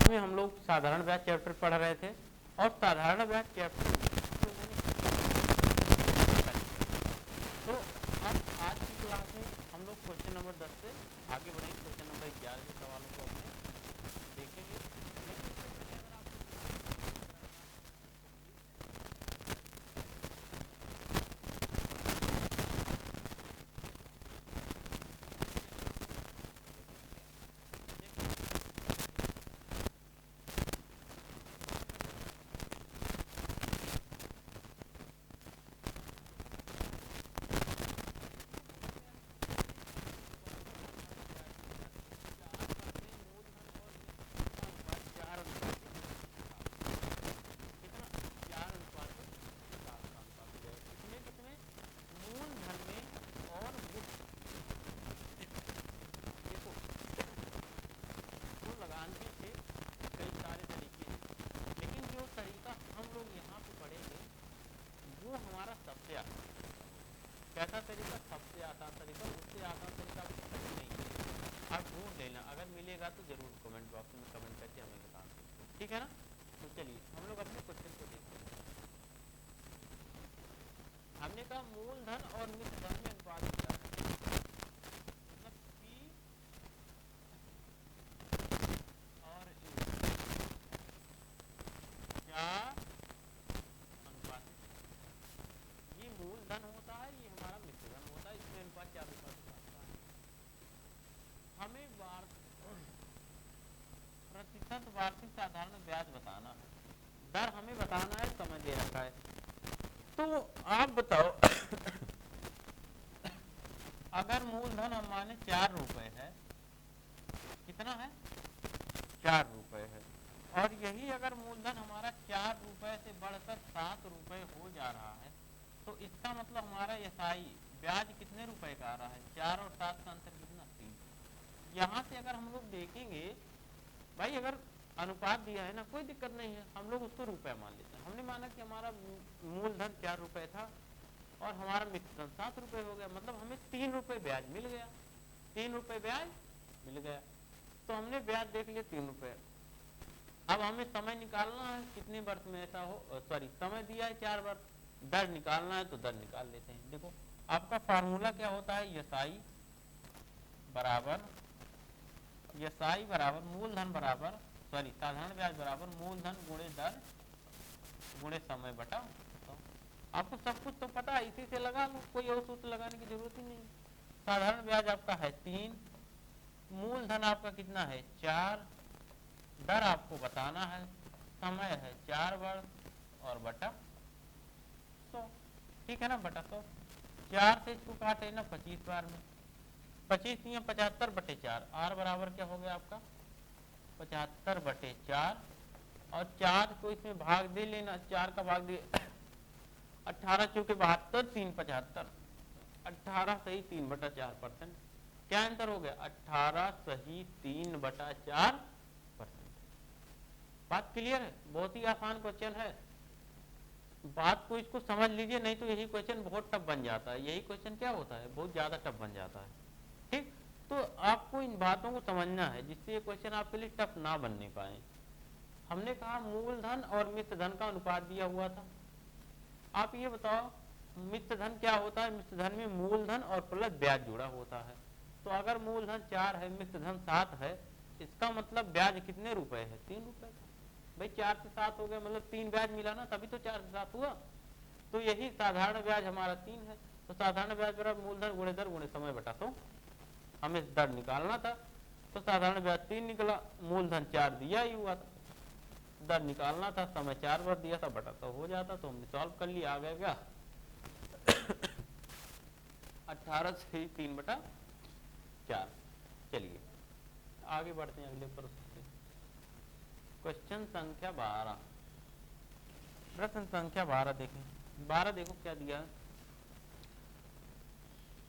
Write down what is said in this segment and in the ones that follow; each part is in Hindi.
में हम लोग साधारण ब्याज चैप्टर पढ़ रहे थे और साधारण ब्याज चैप्टर तो अब आज की क्लास में हम लोग क्वेश्चन नंबर 10 से आगे बढ़ेंगे। क्वेश्चन नंबर 11 के सवालों को अपने देखेंगे। कैसा तरीका? सबसे आसान तरीका, उससे आसान तरीका नहीं है। आप ढूंढ लेना, अगर मिलेगा तो जरूर कमेंट बॉक्स में कमेंट करके हमें बताना, ठीक है ना। तो चलिए हम लोग अपने क्वेश्चन को देखते हैं। हमने कहा मूलधन और मिश्र धन में अनुपात क्या है, मतलब P और क्या अनुपात, ये मूलधन होता है, ये हमारा मिश्रधन होता है, इसमें अनुपात क्या होता है। हमें प्रतिशत वार्षिक साधारण ब्याज बताना है, दर हमें बताना है, समय दे रखा है। तो आप बताओ अगर मूलधन हम माने 4 रुपए है, कितना है? 4 रुपए है, और यही अगर मूलधन हमारा 4 रुपए से बढ़कर 7 रुपए हो जा रहा है, तो इसका मतलब हमारा एसआई ब्याज कितने रुपए का आ रहा है? 4 और 7 का अंतर कितना? 3। यहाँ से अगर हम लोग देखेंगे भाई, अगर अनुपात दिया है ना, कोई दिक्कत नहीं है, हम लोग उसको रुपए मान लेते हैं। हमने माना कि हमारा मूलधन 4 रुपए था और हमारा मिश्रधन 7 रुपए हो गया, मतलब हमें 3 रुपए ब्याज मिल गया। 3 रुपए ब्याज मिल गया, तो हमने ब्याज देख लिया 3 रुपए। अब हमें समय निकालना है, कितने वर्ष में ऐसा हो, सॉरी समय दिया है 4 वर्ष, दर निकालना है तो दर निकाल लेते हैं। देखो आपका फार्मूला क्या होता है, एसआई बराबर मूलधन बराबर, सॉरी साधारण ब्याज बराबर मूलधन गुणे दर गुणे समय बटा। तो आपको सब कुछ तो पता है, इसी से लगा लो, कोई और सूत्र लगाने की जरूरत ही नहीं। साधारण ब्याज आपका है 3, मूलधन आपका कितना है 4, दर आपको बताना है, समय है 4 वर्ष और बटा 100, ठीक है ना, बटा 100। 4 से इसको काटे ना 25 बार में, 25 या 75 बटे 4, आर बराबर क्या हो गया आपका 75 बटे 4, और 4 को इसमें भाग दे लेना, 4 का भाग दे 18 चूंकि 72, 3 75, 18 सही 3 बटा 4%। क्या आंसर हो गया? 18 सही 3 बटा 4%। बात क्लियर है? बहुत ही आसान क्वेश्चन है, बात को इसको समझ लीजिए, नहीं तो यही क्वेश्चन बहुत टफ बन जाता है। यही क्वेश्चन क्या होता है, बहुत ज्यादा टफ बन जाता है, ठीक। तो आपको इन बातों को समझना है जिससे ये क्वेश्चन आपके लिए टफ ना बनने पाए। हमने कहा मूलधन और मिश्रधन का अनुपात दिया हुआ था। आप ये बताओ मिश्रधन क्या होता है? मिश्रधन में मूलधन और प्लस ब्याज जुड़ा होता है। तो अगर मूलधन 4 है, मिश्रधन 7 है, इसका मतलब ब्याज कितने रुपए है? 3 रुपए का। भाई 4 से 7 हो गया, मतलब 3 ब्याज मिला ना, तभी तो 4 से 7 हुआ। तो यही साधारण ब्याज हमारा 3 है। तो साधारण ब्याज बराबर मूलधन गुणे दर गुणे समय बटा 100। हमें दर निकालना था, तो साधारण ब्याज 3 निकला, मूलधन 4 दिया ही हुआ था, दर निकालना था, समय 4 बार दिया था, बटा 100 हो जाता। तो हमने सॉल्व कर लिया, आ गया क्या 18 से 3 बटा 4। चलिए आगे बढ़ते हैं अगले प्रश्न से। क्वेश्चन संख्या 12, प्रश्न संख्या 12 देखें। 12 देखो क्या दिया है,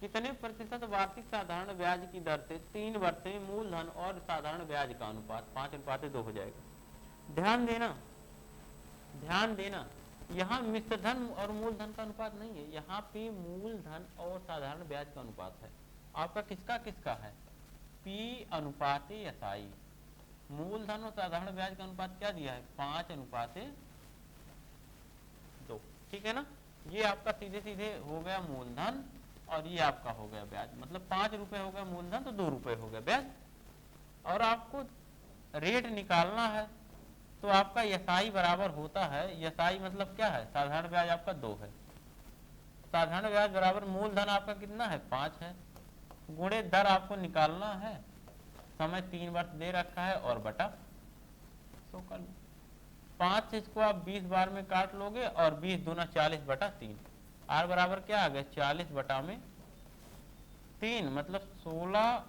कितने प्रतिशत वार्षिक साधारण ब्याज की दर से 3 वर्ष में मूलधन और साधारण ब्याज का अनुपात 5:2 हो जाएगा। ध्यान देना, यहाँ मिश्रधन और मूलधन का अनुपात नहीं है, यहाँ पे मूलधन और साधारण ब्याज का अनुपात है। आपका किसका है? P अनुपात SI, मूलधन और साधारण ब्याज का अनुपात क्या दिया है, 5:2। ठीक है ना, ये आपका सीधे सीधे हो गया मूलधन और ये आपका हो गया ब्याज, मतलब 5 रुपए हो गया मूलधन तो 2 रुपए हो गया ब्याज। और आपको रेट निकालना है तो आपका एसआई बराबर होता है, एसआई मतलब क्या है, साधारण ब्याज आपका 2 है, साधारण ब्याज बराबर मूलधन आपका कितना है 5 है, गुणे दर आपको निकालना है, समय 3 वर्ष दे रखा है और बटा 100 कर लो। 5 से इसको आप 20 बार में काट लोगे और 20 दूना 40/3, आर बराबर क्या आ गया 40/3, मतलब 16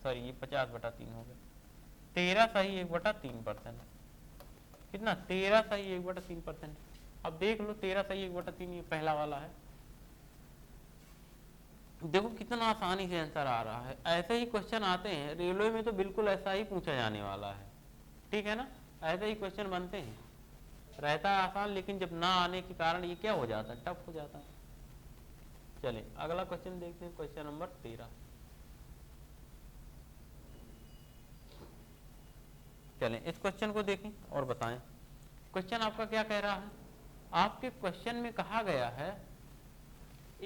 सही 50/3 हो गया, 13 सही 1/3%, कितना 13 सही 1/3%। अब देख लो 13 सही 1/3 ये पहला वाला है, देखो कितना आसानी से आंसर आ रहा है। ऐसे ही क्वेश्चन आते हैं रेलवे में तो बिल्कुल ऐसा ही पूछा जाने वाला है, ठीक है ना, ऐसे ही क्वेश्चन बनते हैं, रहता है आसान, लेकिन जब ना आने के कारण ये क्या हो जाता है, टफ हो जाता है। चलिए अगला क्वेश्चन देखते हैं, क्वेश्चन नंबर 13। चलें इस क्वेश्चन को देखें और बताएं। क्वेश्चन आपका क्या कह रहा है, आपके क्वेश्चन में कहा गया है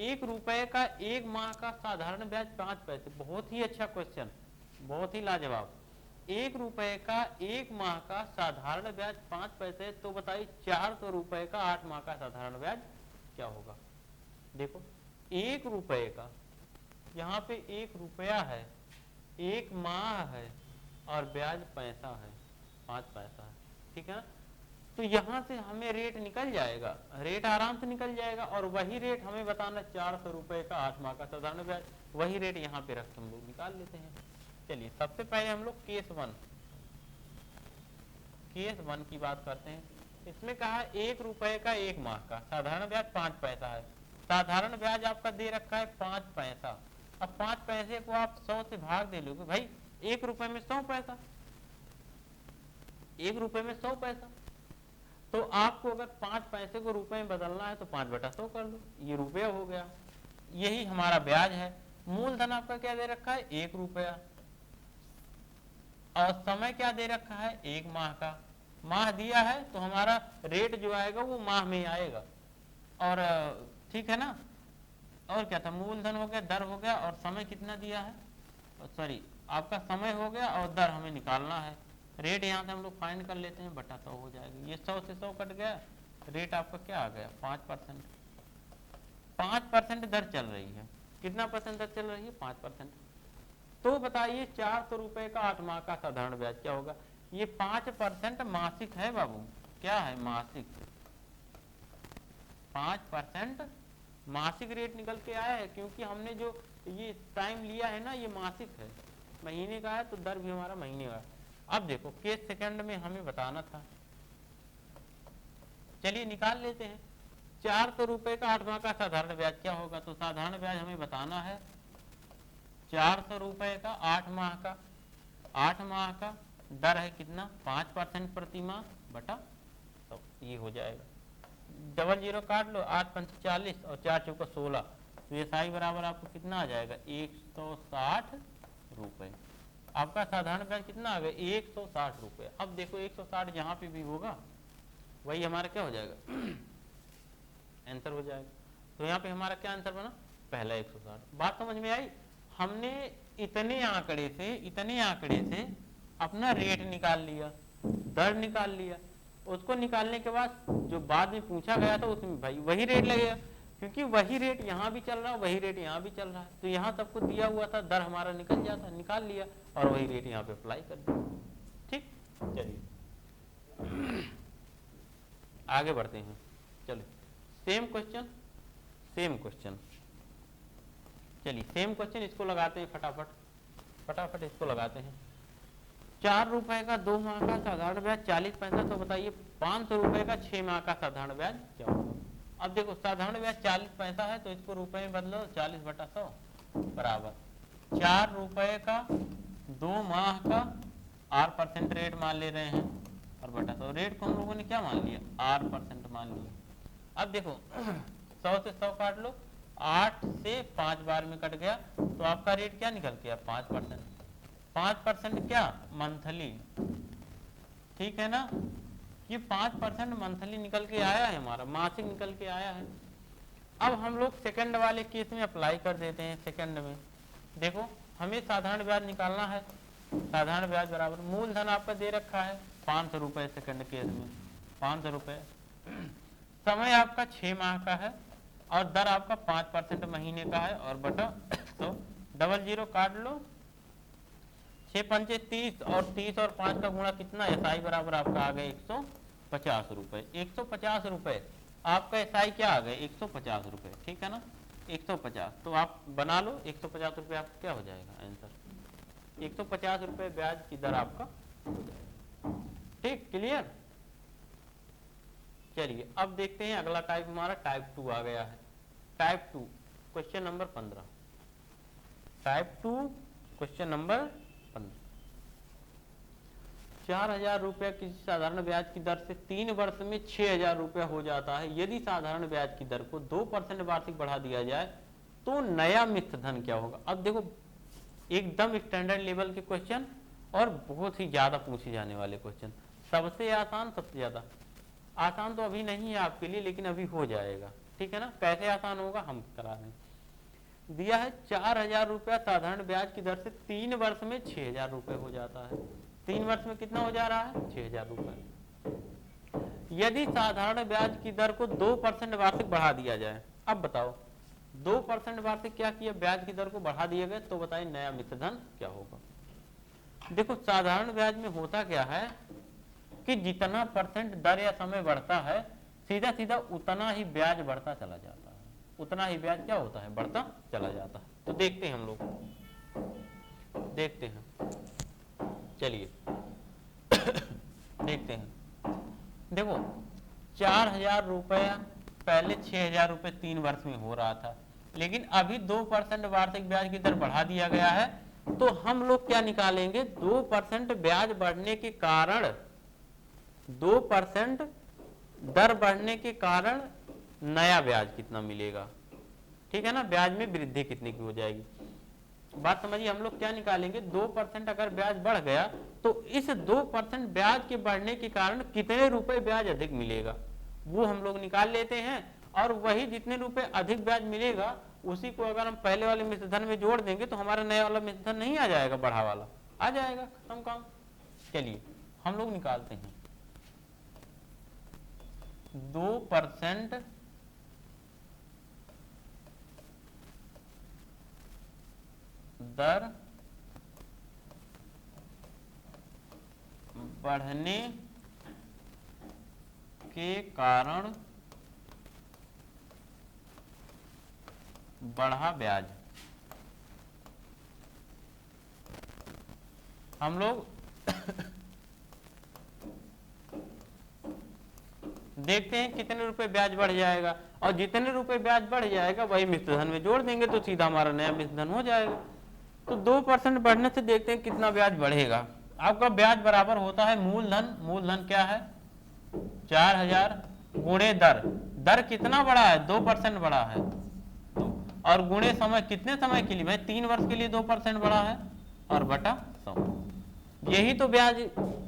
1 रुपए का 1 माह का साधारण ब्याज 5 पैसे। बहुत ही अच्छा क्वेश्चन, बहुत ही लाजवाब। 1 रुपए का 1 माह का साधारण ब्याज 5 पैसे, तो बताइए 400 रुपए का 8 माह का साधारण ब्याज क्या होगा। देखो 1 रुपए का, यहाँ पे 1 रुपया है, 1 माह है और ब्याज पैसा है, 5 पैसा है, ठीक है ना। तो यहाँ से हमें रेट निकल जाएगा, रेट आराम से निकल जाएगा, और वही रेट हमें बताना 400 रुपए का 8 माह का साधारण ब्याज, वही रेट यहाँ पे रख के हम लोग निकाल लेते हैं। चलिए सबसे पहले हम लोग केस वन की बात करते हैं। इसमें कहा 1 रुपए का 1 माह का साधारण ब्याज 5 पैसा है, साधारण ब्याज आपका दे रखा है 5 पैसा। अब 5 पैसे को आप 100 से भाग दे लोगे, भाई 1 रुपए में 100 पैसा, 1 रुपए में 100 पैसा, तो आपको अगर 5 पैसे को रुपए में बदलना है तो 5/100 कर लो, ये रुपया हो गया, यही हमारा ब्याज है। मूलधन आपका क्या दे रखा है 1 रुपया, और समय क्या दे रखा है 1 माह का, माह दिया है तो हमारा रेट जो आएगा वो माह में आएगा, और ठीक है ना। और क्या था, मूलधन हो गया, दर हो गया, और समय कितना दिया है, सॉरी आपका समय हो गया और दर हमें निकालना है। रेट यहाँ से हम लोग फाइंड कर लेते हैं, बटा 100 हो जाएगी, ये 100 से 100 कट गया, रेट आपका क्या आ गया 5%। 5% दर चल रही है, कितना परसेंट दर चल रही है 5%। तो बताइए 400 रुपए का 8 माह का साधारण ब्याज क्या होगा। ये 5% मासिक है बाबू, क्या है मासिक, 5% मासिक रेट निकल के आया है, क्योंकि हमने जो ये टाइम लिया है ना ये मासिक है, महीने का है तो दर भी हमारा महीने का है। अब देखो केस सेकंड में हमें बताना था, चलिए निकाल लेते हैं। 400 रुपए का 8 माह का साधारण ब्याज क्या होगा, तो साधारण ब्याज हमें बताना है 400 रुपए का 8 माह का, 8 माह का दर है कितना 5% प्रति माह बटा 100, ये हो जाएगा। 00 काट लो, 8 पंच 40 और 4 चौका 16, तो ये साई बराबर आपको कितना आ जाएगा 160 रुपए। आपका साधारण ब्याज कितना आ गया 160 रुपए। अब देखो 160 जहाँ पे भी होगा वही हमारा क्या हो जाएगा आंसर हो जाएगा। तो यहाँ पे हमारा क्या आंसर बना, पहला 160। बात समझ में आई। हमने इतने आंकड़े से अपना रेट निकाल लिया, दर निकाल लिया, उसको निकालने के बाद जो बाद में पूछा गया था उसमें भाई वही रेट लगेगा, क्योंकि वही रेट यहाँ भी चल रहा है, वही रेट यहाँ भी चल रहा है, तो यहाँ सबको दिया हुआ था, दर हमारा निकल जाता, निकाल लिया और वही रेट यहाँ पे अप्लाई कर दिया। ठीक, चलिए आगे बढ़ते हैं। चलिए सेम क्वेश्चन चलिए सेम क्वेश्चन इसको लगाते हैं फटाफट इसको लगाते हैं। 4 रुपए का 2 माह का साधारण ब्याज 40 पैसा, तो बताइए 500 रुपए का 6 माह का साधारण ब्याज क्या होगा। अब देखो साधारण ब्याज 40 पैसा है तो इसको रुपए में बदलो, 40/100 बराबर 4 रुपए का 2 माह का R% रेट मान ले रहे हैं और बटा 100, रेट को हम लोगों ने क्या मान लिया R% मान लिया। अब देखो 100 से 100 काट लो, 8 से 5 बार में कट गया, तो आपका रेट क्या निकल गया 5%। 5% क्या मंथली, ठीक है ना, ये 5% मंथली निकल के आया है, हमारा मासिक निकल के आया है। अब हम लोग सेकंड वाले केस में अप्लाई कर देते हैं। सेकंड में देखो हमें साधारण ब्याज निकालना है। साधारण ब्याज बराबर मूलधन आपका दे रखा है 500 रुपए, सेकंड केस में 500 रुपए, समय आपका 6 माह का है और दर आपका 5% महीने का है और बटा 100, डबल जीरो काट लो, 6 पंचे 30 और 30 और 5 का गुणा कितना, एसआई बराबर आपका आ गया 150 रुपए। 150 रुपए आपका एसआई क्या आ गया, 150 रुपए, ठीक है ना, 150। तो आप बना लो 150 रुपए आपका क्या हो जाएगा आंसर, 150 रुपए ब्याज की दर आपका हो जाएगा। ठीक, क्लियर। चलिए अब देखते हैं अगला टाइप हमारा टाइप 2 आ गया है। Type 2 question number 15। Type 2 question number 15। 4000 रुपये किसी साधारण ब्याज की दर से 3 वर्ष में 6000 रुपया हो जाता है। यदि साधारण ब्याज की दर को 2% वार्षिक बढ़ा दिया जाए तो नया मिश्र धन क्या होगा। अब देखो एकदम स्टैंडर्ड लेवल के क्वेश्चन और बहुत ही ज्यादा पूछे जाने वाले क्वेश्चन। सबसे आसान, सबसे ज्यादा आसान तो अभी नहीं है आपके लिए, लेकिन अभी हो जाएगा, ठीक है ना। कैसे आसान होगा हम करा रहे हैं। दिया है 4000 रुपया साधारण ब्याज की दर से 3 वर्ष में 6000 रुपये हो जाता है। 3 वर्ष में कितना हो जा रहा है, 6000 रुपये। यदि साधारण ब्याज की दर को 2% वार्षिक बढ़ा दिया जाए, अब बताओ 2% वार्षिक क्या किया, ब्याज की दर को बढ़ा दिए गए, तो बताइए नया मिश्र धन क्या होगा। देखो साधारण ब्याज में होता क्या है कि जितना परसेंट दर या समय बढ़ता है सीधा सीधा उतना ही ब्याज बढ़ता चला जाता है, उतना ही ब्याज क्या होता है, बढ़ता चला जाता है। तो देखते हैं हम लोग, देखते हैं, चलिए देखते हैं। देखो 4000 रुपया पहले 6000 रुपये 3 वर्ष में हो रहा था, लेकिन अभी 2% वार्षिक ब्याज की दर बढ़ा दिया गया है। तो हम लोग क्या निकालेंगे, 2% ब्याज बढ़ने के कारण, 2% दर बढ़ने के कारण नया ब्याज कितना मिलेगा, ठीक है ना, ब्याज में वृद्धि कितनी की हो जाएगी। बात समझिए, हम लोग क्या निकालेंगे, 2% अगर ब्याज बढ़ गया तो इस 2% ब्याज के बढ़ने के कारण कितने रुपए ब्याज अधिक मिलेगा वो हम लोग निकाल लेते हैं। और वही जितने रुपए अधिक ब्याज मिलेगा उसी को अगर हम पहले वाले मिश्र धन में जोड़ देंगे तो हमारा नया वाला मिश्र धन नहीं आ जाएगा, बढ़ा वाला आ जाएगा, खत्म काम। चलिए हम लोग निकालते हैं। 2% दर बढ़ने के कारण बढ़ा ब्याज। हम लोग देखते हैं कितने रुपए ब्याज बढ़ जाएगा और जितने रुपए ब्याज बढ़ जाएगा वही मिश्र धन में जोड़ देंगे तो सीधा हमारा नया मिश्र धन हो जाएगा। तो 2% बढ़ने से देखते हैं कितना ब्याज बढ़ेगा। आपका ब्याज बराबर होता है मूलधन, मूलधन क्या है 4000 गुणे दर, दर कितना बढ़ा है 2% बढ़ा है, और गुणे समय, कितने समय के लिए भाई 3 वर्ष के लिए 2% बढ़ा है, और बटा 100। यही तो ब्याज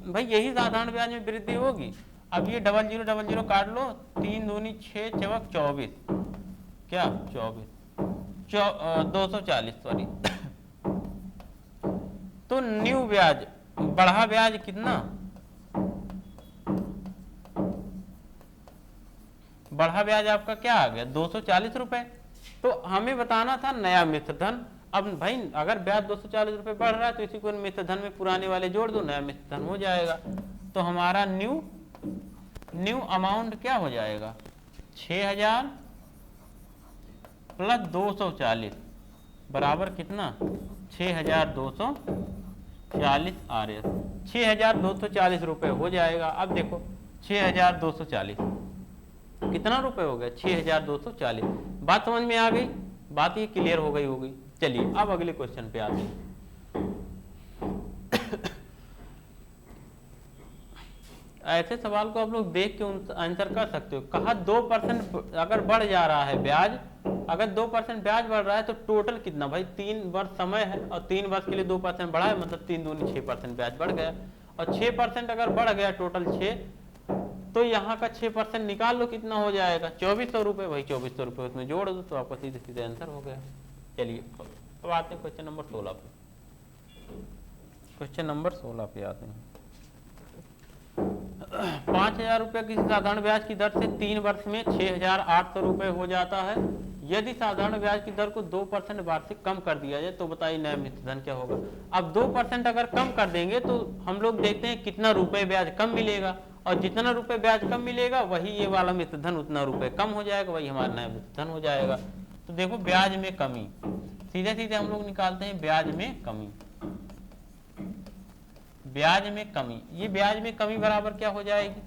भाई, यही साधारण ब्याज में वृद्धि होगी। अब ये 0000 काट लो, 3 दूनी 6 चौक 24, क्या 24 240 सॉरी। तो न्यू ब्याज, बढ़ा ब्याज कितना, बढ़ा ब्याज आपका क्या आ गया 240 रुपए। तो हमें बताना था नया मिश्र धन। अब भाई अगर ब्याज 240 रुपए बढ़ रहा है तो इसी को मिश्र धन में पुराने वाले जोड़ दो, नया मिश्र धन हो जाएगा। तो हमारा न्यू अमाउंट क्या हो जाएगा 6000 प्लस 240 बराबर कितना 6240 RS, 6240 रुपए हो जाएगा। अब देखो 6240 कितना रुपए हो गया 6240। बात समझ में आ गई, बात ये क्लियर हो गई होगी। चलिए अब अगले क्वेश्चन पे आते हैं। ऐसे सवाल को आप लोग देख के आंसर कर सकते हो। कहा 2% अगर बढ़ जा रहा है ब्याज अगर 2% ब्याज बढ़ रहा है तो टोटल कितना भाई, 3 वर्ष समय है और 3 वर्ष के लिए 2% बढ़ा है, मतलब 3 दूनी 6% ब्याज बढ़ गया। और 6% अगर बढ़ गया टोटल 6, तो यहाँ का 6% निकाल लो कितना हो जाएगा, 2400 रुपये। भाई 2400 रुपये उसमें जोड़ दो तो आपका सीधे सीधे आंसर हो गया। चलिए अब आते हैं क्वेश्चन नंबर 16 पे। क्वेश्चन नंबर 16 पे आते हैं। 5000 रुपये किसी साधारण ब्याज की दर से 3 वर्ष में 6800 रुपये हो जाता है। यदि साधारण ब्याज की दर को 2% वार्षिक कम कर दिया जाए तो बताइए नया मिश्र धन क्या होगा। अब 2% अगर कम कर देंगे तो हम लोग देखते हैं कितना रुपए ब्याज कम मिलेगा, और जितना रुपए ब्याज कम मिलेगा वही ये वाला मिश्र धन उतना रुपए कम हो जाएगा, वही हमारा नया मिश्र धन हो जाएगा। तो देखो ब्याज में कमी, सीधे सीधे हम लोग निकालते हैं ब्याज में कमी। ब्याज में कमी, ये ब्याज में कमी बराबर क्या हो जाएगी,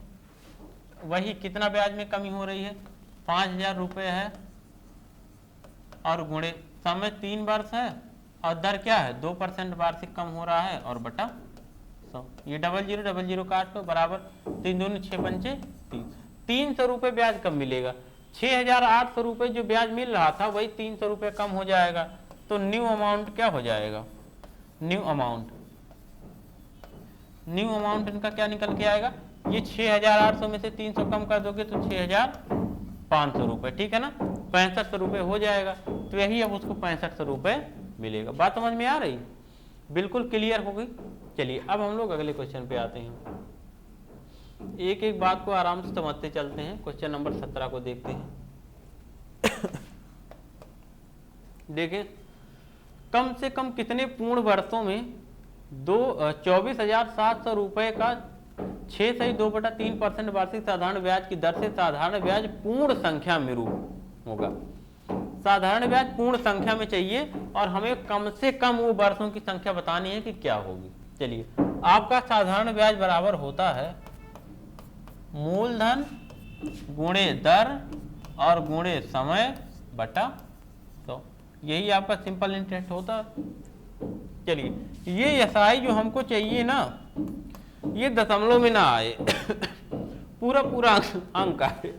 वही कितना ब्याज में कमी हो रही है, 5000 रुपये है और गुणे समय 3 वर्ष है और दर क्या है 2% वार्षिक कम हो रहा है और बटा 100। ये 00 काट लो, बराबर 3 दूनी 6 पंचे 30। 300 रुपये ब्याज कम मिलेगा। 6800 रुपये जो ब्याज मिल रहा था वही 300 रुपये कम हो जाएगा। तो न्यू अमाउंट क्या हो जाएगा, न्यू अमाउंट इनका क्या निकल के आएगा, ये 6800 में से 300 कम कर दोगे तो 6500 रुपये, ठीक है ना, 6500 रुपये हो जाएगा। तो यही अब उसको 6500 रुपये मिलेगा। बात समझ में आ रही, बिल्कुल क्लियर हो गई। चलिए अब हम लोग अगले क्वेश्चन पे आते हैं, एक एक बात को आराम से समझते चलते हैं। क्वेश्चन नंबर 17 को देखते हैं। देखें, कम से कम कितने पूर्ण वर्षों में 24,700 रुपये का 6/2/3% वार्षिक साधारण ब्याज की दर से साधारण ब्याज पूर्ण संख्या में रूप होगा। साधारण ब्याज पूर्ण संख्या में चाहिए और हमें कम से कम वो वर्षों की संख्या बतानी है कि क्या होगी। चलिए, आपका साधारण ब्याज बराबर होता है मूलधन गुणे दर और गुणे समय बटा 100। यही आपका सिंपल इंटरेस्ट होता है। चलिए, ये एसआई जो हमको चाहिए ना, ये दशमलव में ना आए, पूरा पूरा अंक आए।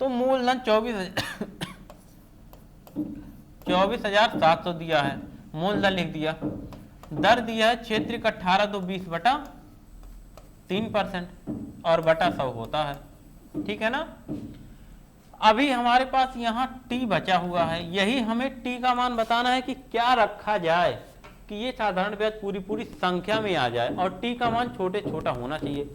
तो मूलधन 24,700 दिया है, मूलधन लिख दिया, दर दिया है क्षेत्रीय 18 तो 20 बटा 3% और बटा 100 होता है, ठीक है ना। अभी हमारे पास यहाँ टी बचा हुआ है, यही हमें टी का मान बताना है कि क्या रखा जाए कि ये साधारण ब्याज पूरी पूरी संख्या में आ जाए और टी का मान छोटे छोटा होना चाहिए।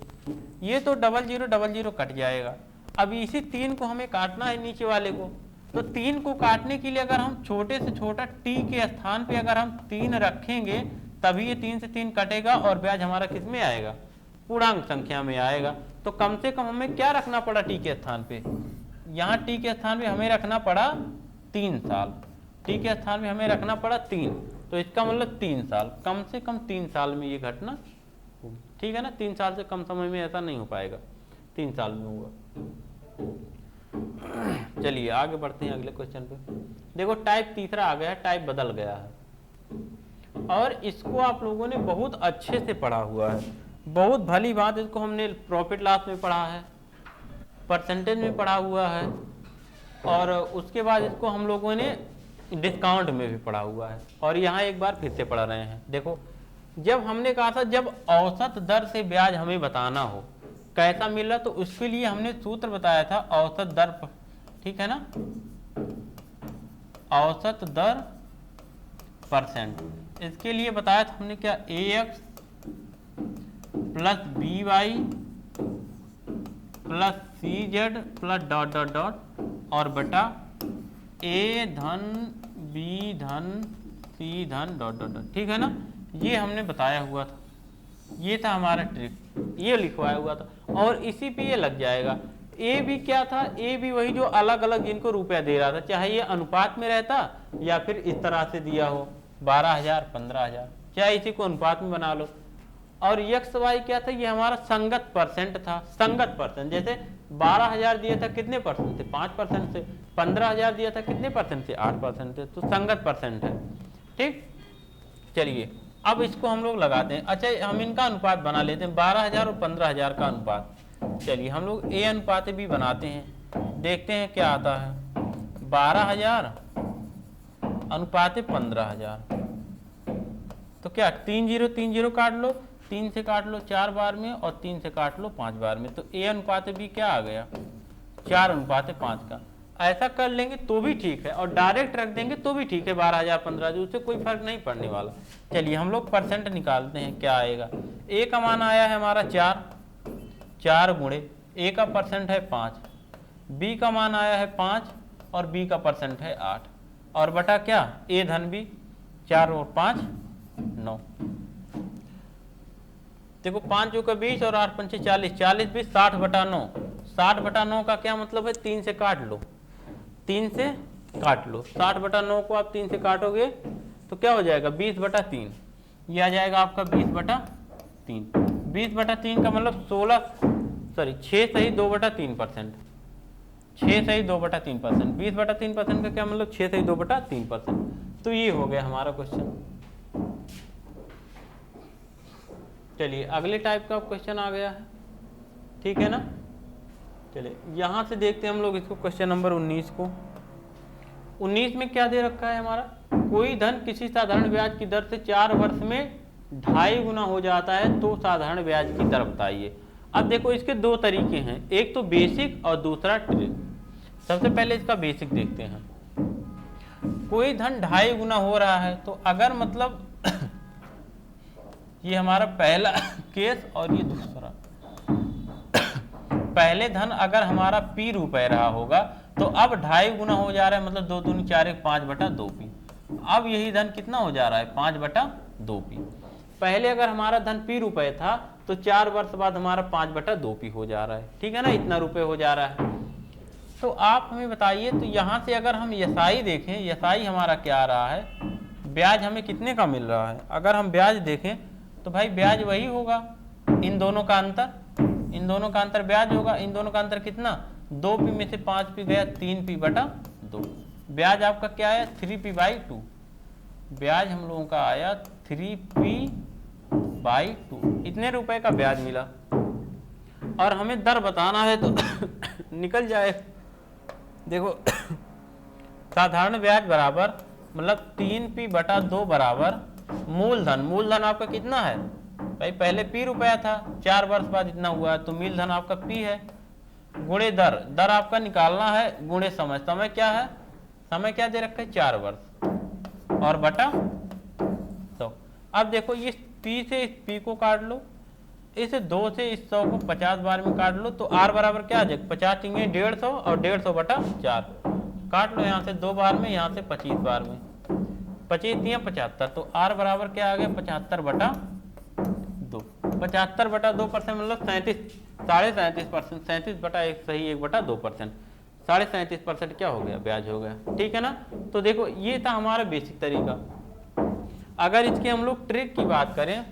ये तो 00 कट जाएगा। अब इसी 3 को हमें काटना है नीचे वाले को, तो 3 को काटने के लिए अगर हम छोटे से छोटा टी के स्थान पे अगर हम 3 रखेंगे तभी ये 3 से 3 कटेगा और ब्याज हमारा किस में आएगा, पूर्णांक संख्या में आएगा। तो कम से कम हमें क्या रखना पड़ा टी के स्थान पे, यहाँ टी के स्थान पे हमें रखना पड़ा 3 साल, टी के स्थान में हमें रखना पड़ा 3, तो इसका मतलब 3 साल, कम से कम 3 साल में ये घटना होगी, ठीक है ना। 3 साल से कम समय में ऐसा नहीं हो पाएगा, 3 साल में होगा। चलिए आगे बढ़ते हैं अगले क्वेश्चन पे। देखो टाइप तीसरा आ गया है, टाइप बदल गया है और इसको आप लोगों ने बहुत अच्छे से पढ़ा हुआ है, बहुत भली बात। इसको हमने प्रॉफिट लॉस में पढ़ा है, परसेंटेज में पढ़ा हुआ है और उसके बाद इसको हम लोगों ने डिस्काउंट में भी पढ़ा हुआ है और यहाँ एक बार फिर से पढ़ रहे हैं। देखो, जब हमने कहा था जब औसत दर से ब्याज हमें बताना हो कैसा मिला, तो उसके लिए हमने सूत्र बताया था औसत दर, ठीक है ना, औसत दर परसेंट। इसके लिए बताया था हमने क्या, AX plus BY plus CZ plus dot dot dot और बटा A धन B धन C धन डॉट डॉट डॉट, ठीक है ना। ये हमने बताया हुआ था, ये था हमारा ट्रिक, ये लिखवाया हुआ था और इसी पे ये लग जाएगा। ए भी क्या था, ए भी वही जो अलग अलग जिनको रुपया दे रहा था, चाहे ये अनुपात में रहता या फिर इस तरह से दिया हो 12,000 15,000, चाहे इसी को अनुपात में बना लो। और यक्स वाई क्या था, ये हमारा संगत परसेंट था, संगत परसेंट। जैसे 12,000 दिया था कितने परसेंट से, 5% से, 15,000 दिया था कितने परसेंट से, 8% से, तो संगत परसेंट है, ठीक। चलिए अब इसको हम लोग लगाते हैं। अच्छा, हम इनका अनुपात बना लेते हैं, 12,000 और 15,000 का अनुपात। चलिए हम लोग ए अनुपात भी बनाते हैं। देखते हैं क्या आता है। 12,000 अनुपात 15,000, तो क्या 3 0 3 0 काट लो, 3 से काट लो 4 बार में और 3 से काट लो 5 बार में, तो A अनुपात B क्या आ गया, 4 अनुपात 5 का। ऐसा कर लेंगे तो भी ठीक है और डायरेक्ट रख देंगे तो भी ठीक है, 12,000 15,000, उससे कोई फर्क नहीं पड़ने वाला। चलिए हम लोग परसेंट निकालते हैं, क्या आएगा। A का मान आया है हमारा 4 गुणे A का परसेंट है 5, B का मान आया है 5 और B का परसेंट है 8, और बटा क्या A धन B, 4 और 5 9। देखो 5 चौका 20 और 8 पंचे 40, 40 20 60 बटा 9, 60 बटा 9 का क्या मतलब है, 3 से काट लो, 3 से काट लो, 60 बटा 9 को आप 3 से काटोगे तो क्या हो जाएगा 20 बटा 3, ये आ जाएगा आपका 20 बटा 3। 20 बटा 3 का मतलब 6 सही 2 बटा 3%, 6 सही 2 बटा 3%, 20 बटा 3% का क्या मतलब 6 सही 2 बटा 3%। तो ये हो गया हमारा क्वेश्चन। चलिए अगले टाइप का क्वेश्चन आ गया है, ठीक है ना। चलिए यहाँ से देखते हैं हम लोग इसको, क्वेश्चन नंबर 19 को। 19 में क्या दे रखा है हमारा, कोई धन किसी साधारण ब्याज की दर से 4 वर्ष में 2.5 गुना हो जाता है तो साधारण ब्याज की दर बताइए। अब देखो इसके दो तरीके हैं, एक तो बेसिक और दूसरा ट्रिक। सबसे पहले इसका बेसिक देखते हैं। कोई धन 2.5 गुना हो रहा है, तो अगर मतलब ये हमारा पहला केस और ये दूसरा। पहले धन अगर हमारा P रुपए रहा होगा तो अब 2.5 गुना हो जा रहा है, मतलब 2 दूनी 4 1 5 बटा 2P। अब यही धन कितना हो जा रहा है 5 बटा 2P। पहले अगर हमारा धन P रुपए था तो 4 वर्ष बाद हमारा 5 बटा 2P हो जा रहा है, ठीक है ना, इतना रुपए हो जा रहा है। तो आप हमें बताइए, तो यहाँ से अगर हम यसाई देखें, यसाई हमारा क्या आ रहा है, ब्याज हमें कितने का मिल रहा है। अगर हम ब्याज देखें तो भाई ब्याज वही होगा, इन दोनों का अंतर, इन दोनों का अंतर ब्याज होगा। इन दोनों का अंतर कितना, 2P में से 5P गया, 3P बटा 2। ब्याज आपका क्या आया 3P/2, ब्याज हम लोगों का आया 3P/2, इतने रुपए का ब्याज मिला। और हमें दर बताना है तो निकल जाए। देखो साधारण ब्याज बराबर मतलब 3P/2 बराबर मूलधन। मूलधन आपका कितना है भाई, पहले P रुपया था, 4 वर्ष बाद इतना हुआ, तो मूलधन आपका P है, गुणे दर, दर आपका निकालना है, गुणे समय, समय क्या है, समय क्या दे रखा है 4 वर्ष, और बटा 100। अब देखो इस P से इस P को काट लो, इस 2 से इस 100 को 50 बार में काट लो, तो R बराबर क्या आ जाएगा 50 टिंगे 150 और 150 बटा 4, काट लो यहाँ से 2 बार में, यहाँ से 25 बार में, 25 या 75, तो R बराबर क्या आ गया 75 बटा 2। 75 बटा 2% मतलब 37.5%, 37 बटा 1 सही 1 बटा 2%, 37.5% क्या हो गया ब्याज हो गया, ठीक है ना। तो देखो ये था हमारा बेसिक तरीका। अगर इसके हम लोग ट्रिक की बात करें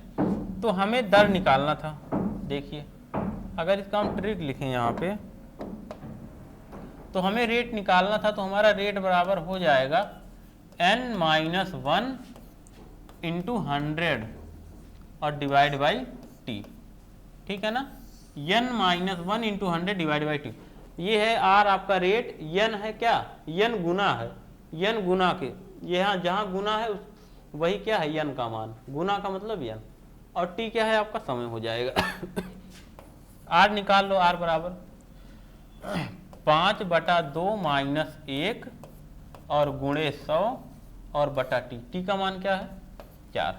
तो हमें दर निकालना था। देखिए अगर इसका हम ट्रिक लिखें यहाँ पे, तो हमें रेट निकालना था, तो हमारा रेट बराबर हो जाएगा n-1 इंटू 100 और डिवाइड बाई t, ठीक है ना, n-1 into 100 divide by t। ये है r आपका रेट, n है क्या, n गुना है, n गुना के, यहाँ जहाँ गुना है वही क्या है n का मान, गुना का मतलब n, और t क्या है आपका समय हो जाएगा। r निकाल लो, r बराबर 5 बटा 2 माइनस 1 और गुणे 100 और बटा t, t का मान क्या है 4,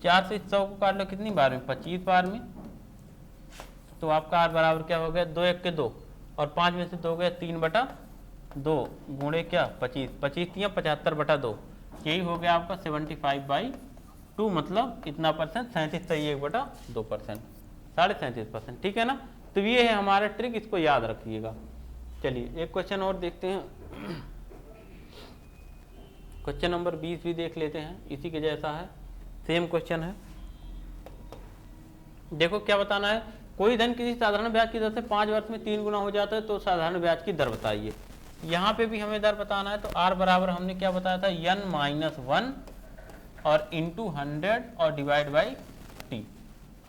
4 से 100 को काट लो कितनी बार में 25 बार में, तो आपका r बराबर क्या हो गया 2 1 के 2 और 5 में से 2 गया 3 बटा 2 गुणे क्या 25, 25 या 75 बटा 2, यही हो गया आपका 75/2, मतलब इतना परसेंट 37 सही 1 बटा 2%, 37.5%, ठीक है ना। तो ये है हमारा ट्रिक, इसको याद रखिएगा। चलिए एक क्वेश्चन और देखते हैं, क्वेश्चन नंबर 20 भी देख लेते हैं, इसी के जैसा है, सेम क्वेश्चन है। देखो क्या बताना है, कोई धन किसी साधारण ब्याज की दर से 5 वर्ष में 3 गुना हो जाता है तो साधारण ब्याज की दर बताइए। यहाँ पे भी हमें दर बताना है, तो r बराबर हमने क्या बताया था n-1 और इंटू 100 और डिवाइड बाई t।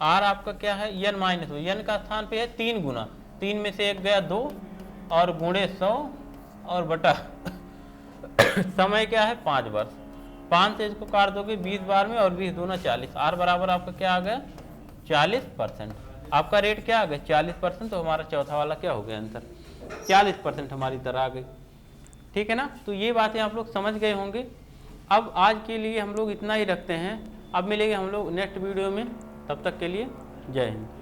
r आपका क्या है n-1, n का स्थान पे है 3 गुना, 3 में से 1 गया 2, और गुणे 100 और बटा समय क्या है 5 वर्ष। 5 से इसको काट दोगे 20 बार में और 20 दूना 40। आर बराबर आपका क्या आ गया 40%। आपका रेट क्या आ गया 40%। तो हमारा चौथा वाला क्या हो गया आंसर 40% हमारी तरह आ गई। ठीक है ना। तो ये बातें आप लोग समझ गए होंगे। अब आज के लिए हम लोग इतना ही रखते हैं। अब मिलेंगे हम लोग नेक्स्ट वीडियो में, तब तक के लिए जय हिंद।